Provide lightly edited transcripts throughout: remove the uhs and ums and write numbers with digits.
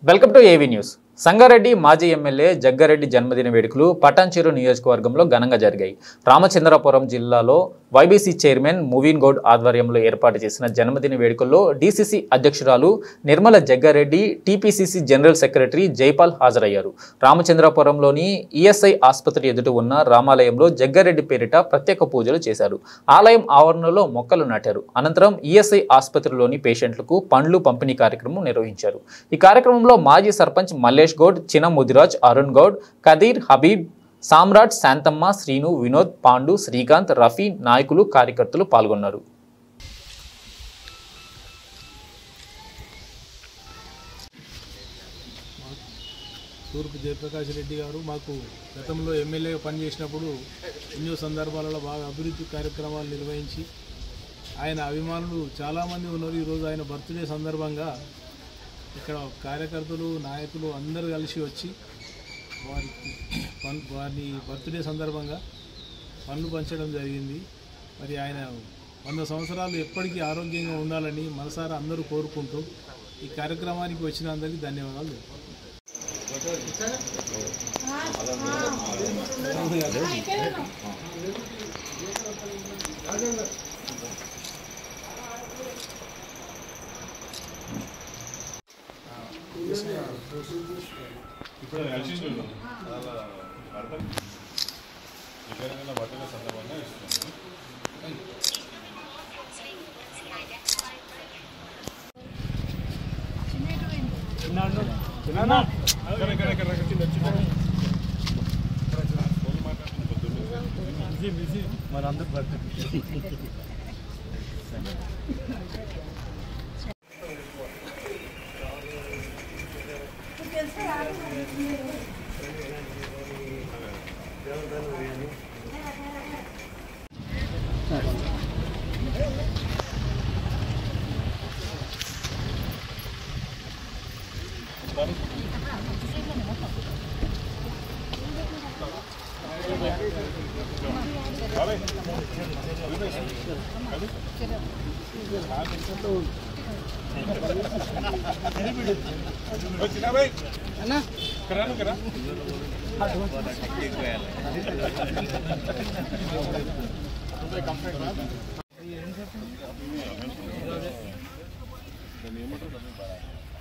Welcome to AV news. Sangareddy మాజీ MLA Jaggareddy జన్మదిన వేడుకలు పటాన్చెరు నియోజకవర్గంలో ఘనంగా జరిగాయి. రామచంద్రపురం జిల్లాలో వైబీసీ చైర్మన్ మువీన్ గౌడ్ ఆధ్వర్యంలో ఏర్పాటు చేసిన జన్మదిన వేడుకల్లో డీసీసీ అధ్యక్షురాలు Nirmala Jaggareddy, TPCC general secretary Jaipal హాజరయ్యారు. రామచంద్రపురంలోని ఈఎస్ఐ ఆసుపత్రి ఎదుట ఉన్న రామాలయంలో జగ్గారెడ్డి పేరిట ప్రత్యేక పూజలు చేశారు. ఆలయం ఆవరణలో మొక్కలు నాటారు. అనంతరం ఈఎస్ఐ ఆసుపత్రిలోని పేషెంట్లకు పండ్లు పంపిణీ కార్యక్రమం నిర్వహించారు. ఈ కార్యక్రమంలో మాజీ సర్పంచ్ మల్లేష్ గౌడ్, చిన ముదిరాజ్, అరుణ్ గౌడ్, కదీర్, హబీబ్, సామ్రాట్, శాంతమ్మ, శ్రీను, వినోద్, పాండు, శ్రీకాంత్, రఫీ, నాయకులు, కార్యకర్తలు పాల్గొన్నారు. తూర్పు జయప్రకాష్ రెడ్డి గారు మాకు గతంలో ఎమ్మెల్యేగా పనిచేసినప్పుడు ఎన్నో సందర్భాలలో బాగా అభివృద్ధి కార్యక్రమాలు నిర్వహించి ఆయన అభిమానులు చాలామంది ఉన్నారు. ఈరోజు ఆయన బర్త్డే సందర్భంగా ఇక్కడ కార్యకర్తలు, నాయకులు అందరూ కలిసి వచ్చి వారి బర్త్డే సందర్భంగా పనులు పంచడం జరిగింది. మరి ఆయన 100 సంవత్సరాలు ఎప్పటికీ ఆరోగ్యంగా ఉండాలని మనసారా అందరూ కోరుకుంటూ ఈ కార్యక్రమానికి వచ్చిన అందరికీ ధన్యవాదాలు.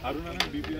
అరుణ బీపీ